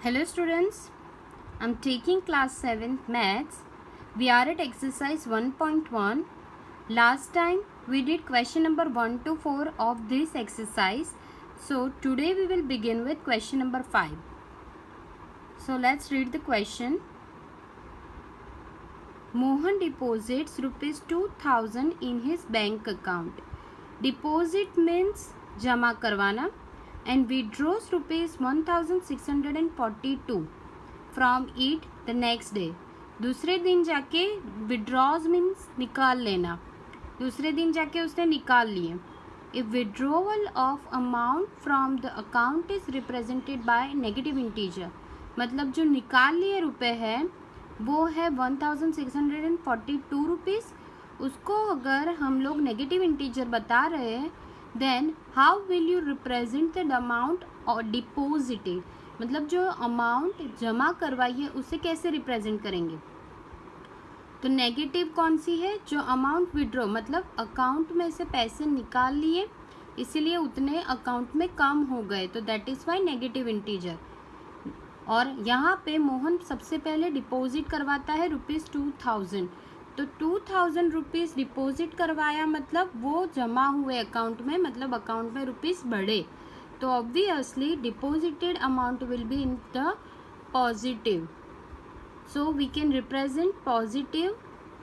Hello students, I'm taking class 7th maths. We are at exercise 1.1. Last time we did question number 1 to 4 of this exercise. So today we will begin with question number 5. So let's read the question. Mohan deposits rupees 2000 in his bank account. Deposit means जमा करवाना and withdraws rupees 1642 from it the next day. दूसरे दिन जाके withdraws means निकाल लेना, दूसरे दिन जाके उसने निकाल लिए. If withdrawal of amount from the account is represented by negative integer, मतलब जो निकाल लिए रुपए है वो है 1642 रुपीज़. उसको अगर हम लोग नेगेटिव इंटीजर बता रहे हैं then how will you represent the amount और डिपोजिटेड, मतलब जो अमाउंट जमा करवाई है उसे कैसे रिप्रेजेंट करेंगे. तो नेगेटिव कौन सी है, जो अमाउंट विड्रॉ मतलब अकाउंट में से पैसे निकाल लिए इसीलिए उतने अकाउंट में कम हो गए, तो that is why negative integer. और यहाँ पे मोहन सबसे पहले डिपॉजिट करवाता है रुपीज़ 2000, तो 2000 रुपीज़ डिपॉजिट करवाया मतलब वो जमा हुए अकाउंट में, मतलब अकाउंट में रुपीज़ बढ़े, तो obviously deposited amount will be in the positive. So we can represent positive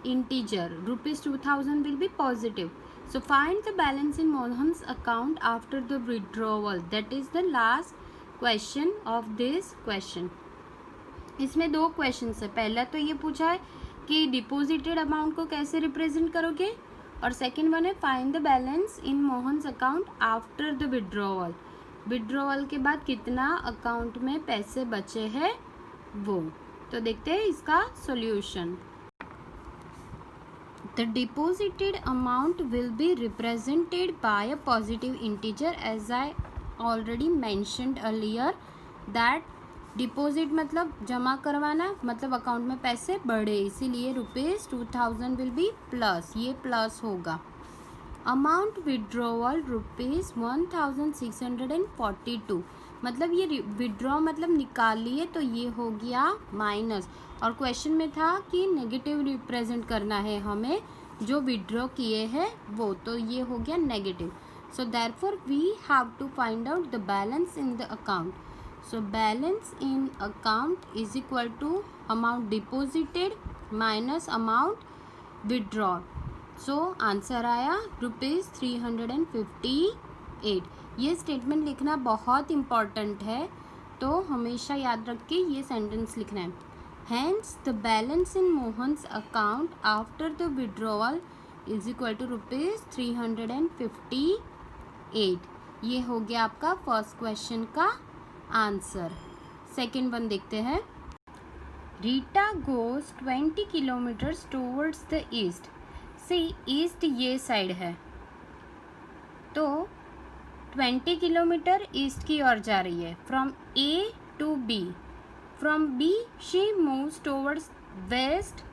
integer, rupees 2000 will be positive. So find the balance in Mohan's account after the withdrawal. That is the last question of this question. इसमें दो question है. पहला तो ये पूछा है कि deposited amount को कैसे रिप्रेजेंट करोगे, और सेकंड वन है find the balance in Mohan's account after the withdrawal. Withdrawal के बाद कितना अकाउंट में पैसे बचे हैं वो. तो देखते हैं इसका solution. The deposited amount will be represented by a positive integer as I already mentioned earlier that deposit मतलब जमा करवाना, मतलब अकाउंट में पैसे बढ़े, इसीलिए रुपीज़ 2000 विल बी प्लस, ये प्लस होगा. अमाउंट विड्रॉवल रुपीज़ 1642, मतलब ये विड्रॉ मतलब निकाल लिए, तो ये हो गया माइनस. और क्वेश्चन में था कि नेगेटिव रिप्रेजेंट करना है हमें जो विड्रॉ किए हैं वो, तो ये हो गया negative. So therefore we have to find out the balance in the account. So balance in account is equal to amount deposited minus amount withdrawn. So answer आया रुपीज़ 358. ये स्टेटमेंट लिखना बहुत इम्पॉर्टेंट है, तो हमेशा याद रख के ये सेंटेंस लिखना है. Hence the balance in Mohan's account after the withdrawal is equal to rupees 358. ये हो गया आपका फर्स्ट क्वेश्चन का आंसर. सेकेंड वन देखते हैं. Rita goes 20 kilometres towards the east. See east ये साइड है, तो 20 किलोमीटर ईस्ट की ओर जा रही है. From A to B, from B she moves towards west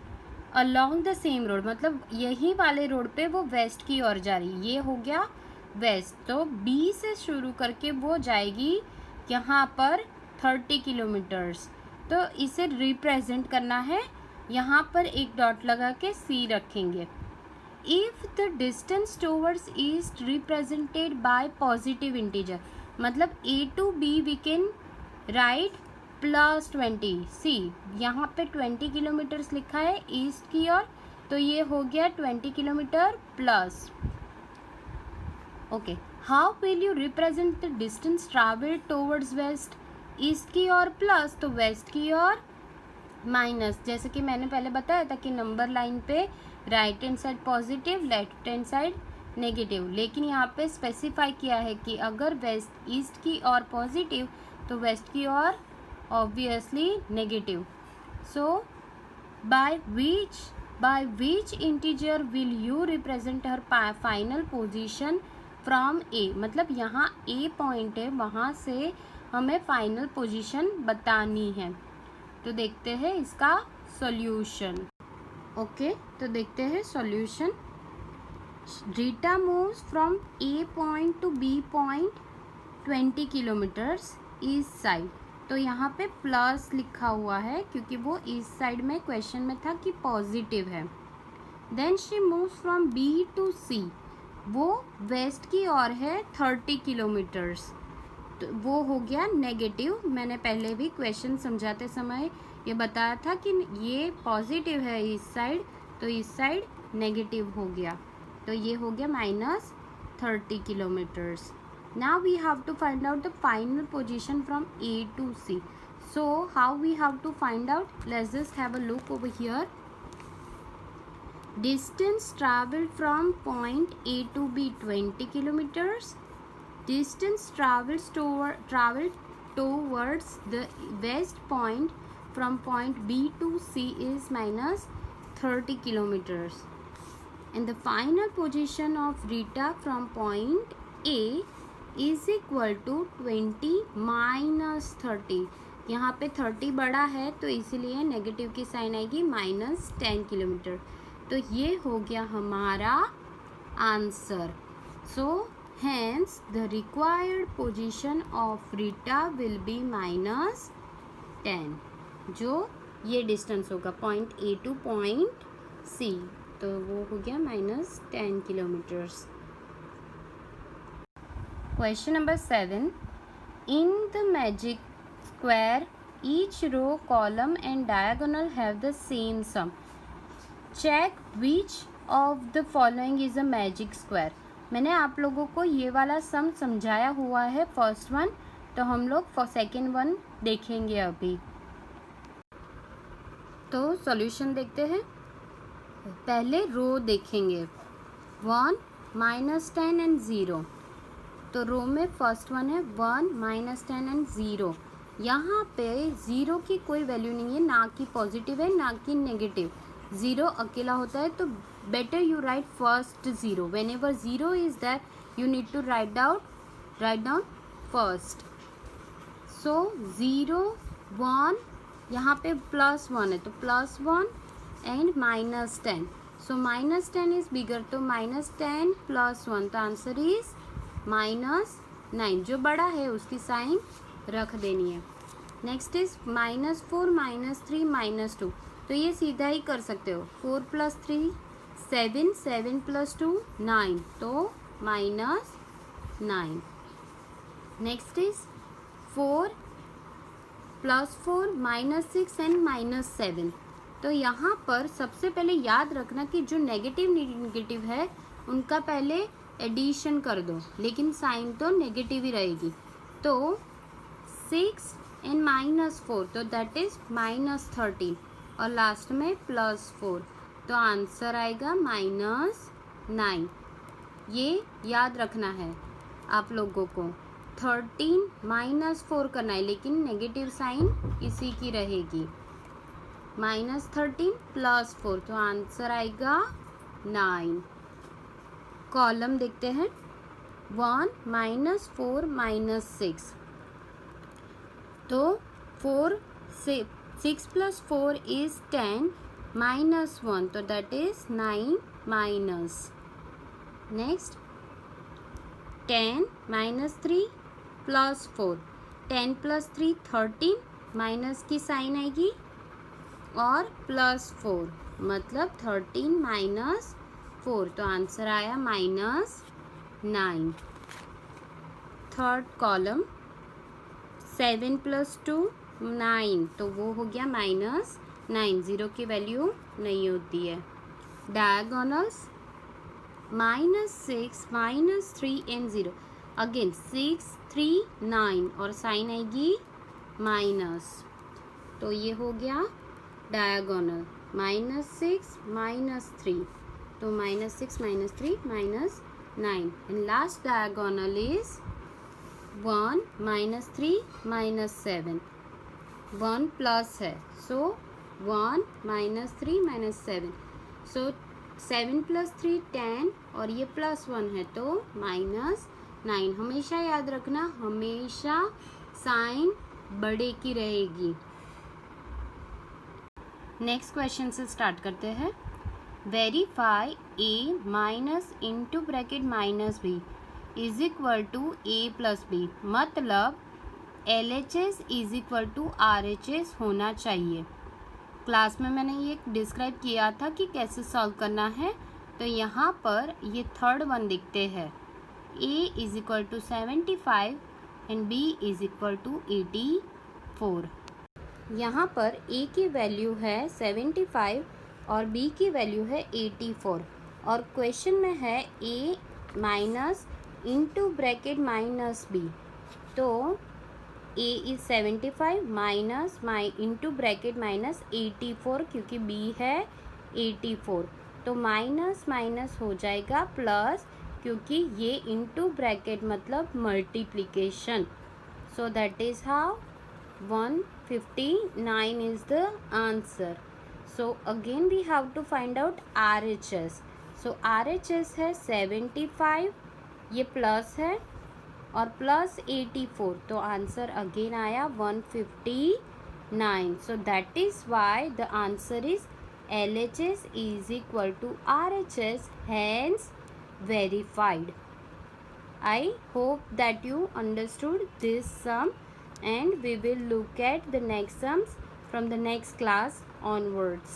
along the same road, मतलब यही वाले रोड पे वो वेस्ट की ओर जा रही है. ये हो गया वेस्ट, तो बी से शुरू करके वो जाएगी यहाँ पर 30 किलोमीटर्स, तो इसे रिप्रेजेंट करना है. यहाँ पर एक डॉट लगा के सी रखेंगे. If the distance towards east represented by positive integer, मतलब A to B we can write plus 20. See यहाँ पे 20 किलोमीटर्स लिखा है ईस्ट की ओर, तो ये हो गया 20 kilometre plus. Okay, how will you represent the distance travel towards west. East की ओर प्लस, तो वेस्ट की ओर माइनस. जैसे कि मैंने पहले बताया था कि नंबर लाइन पे right hand side positive, left hand side negative, लेकिन यहाँ पे स्पेसिफाई किया है कि अगर वेस्ट ईस्ट की ओर पॉजिटिव तो वेस्ट की ओर obviously negative. So by which integer will you represent her final position from A, मतलब यहाँ ए पॉइंट है, वहाँ से हमें फाइनल पोजीशन बतानी है. तो देखते हैं इसका सॉल्यूशन. ओके, तो देखते हैं solution. Rita moves from A point to B point 20 kilometres east side. तो यहाँ पे प्लस लिखा हुआ है क्योंकि वो इस साइड में क्वेश्चन में था कि पॉजिटिव है। Then she moves from B to C, वो वेस्ट की ओर है 30 किलोमीटर्स, तो वो हो गया नेगेटिव। मैंने पहले भी क्वेश्चन समझाते समय ये बताया था कि ये पॉजिटिव है इस साइड, तो इस साइड नेगेटिव हो गया, तो ये हो गया -30 kilometers. Now we have to find out the final position from A to C. So how we have to find out? Let's just have a look over here. Distance traveled from point A to B 20 kilometers. Distance traveled towards the west point from point B to C is -30 kilometers. And the final position of Rita from point A is equal to 20 minus 30. यहाँ पे 30 बड़ा है तो इसीलिए negative की sign आएगी -10 kilometre. तो ये हो गया हमारा answer. So hence the required position of Rita will be -10, जो ये डिस्टेंस होगा point A two point C, तो वो हो गया -10 kilometres. Question number 7. In the magic square, each row, column and diagonal have the same sum. Check which of the following is a magic square. मैंने आप लोगों को ये वाला सम समझाया हुआ है फर्स्ट वन, तो हम लोग सेकेंड वन देखेंगे अभी। तो सॉल्यूशन देखते हैं। पहले रो देखेंगे 1, -10 एंड 0। तो रो में फर्स्ट वन है 1, -10 एंड 0। यहाँ पे 0 की कोई वैल्यू नहीं है, ना कि पॉजिटिव है ना कि नेगेटिव। 0 अकेला होता है, तो better you write first 0। Whenever 0 is that you need to write down first. So 0, 1, यहाँ पे +1 है तो +1 एंड -10। सो -10 इज बिगर, तो -10 + 1, तो आंसर इज -9। जो बड़ा है उसकी साइन रख देनी है। Next is -4, -3, -2। तो ये सीधा ही कर सकते हो। 4 + 3 7, 7 + 2 9, तो -9। Next is 4 + 4 -6 and -7। तो यहाँ पर सबसे पहले याद रखना कि जो नेगेटिव है उनका पहले एडिशन कर दो, लेकिन साइन तो नेगेटिव ही रहेगी। तो 6 एंड -4, तो दैट इज -13, और लास्ट में +4, तो आंसर आएगा -9। ये याद रखना है आप लोगों को। 13 -4 करना है, लेकिन नेगेटिव साइन इसी की रहेगी। -13 + 4, तो आंसर आएगा 9। कॉलम देखते हैं 1, -4, -6। तो 6 + 4 इज 10 -1, तो दैट इज 9 नेक्स्ट 10 -3 + 4, 10 + 3 13, माइनस की साइन आएगी और +4, मतलब 13 - 4, तो आंसर आया -9। थर्ड कॉलम 7 + 2 9, तो वो हो गया -9, 0 की वैल्यू नहीं होती है। डायगोनल्स -6 -3 एंड 0, अगेन 6 3 9 और साइन आएगी माइनस, तो ये हो गया डायगोनल -6 -3, तो -6 -3 -9, and last diagonal is 1 -3 -7, 1 plus है, सो 1 -3 -7, सो 7 + 3 10, और ये +1 है तो -9। हमेशा याद रखना, हमेशा साइन बड़े की रहेगी। नेक्स्ट क्वेश्चन से स्टार्ट करते हैं। Verify a minus into bracket -b is equal to a + b, मतलब LHS is equal to RHS होना चाहिए। क्लास में मैंने ये डिस्क्राइब किया था कि कैसे सॉल्व करना है। तो यहाँ पर ये थर्ड वन लिखते हैं, A is equal to 75 and B is equal to 84। यहाँ पर A की वैल्यू है 75 और B की वैल्यू है 84 और क्वेश्चन में है A minus into bracket minus B। तो A is 75 minus into bracket minus 84 क्योंकि B है 84, तो माइनस माइनस हो जाएगा प्लस, क्योंकि ये इंटू ब्रैकेट मतलब multiplication. So that is how 159 is the answer. So again we have to find out RHS. So RHS है 75, ये प्लस है और प्लस 84, तो आंसर अगेन आया 159. So that is why the answer is LHS is equal to RHS, hence verified. I hope that you understood this sum, and we will look at the next sums from the next class onwards.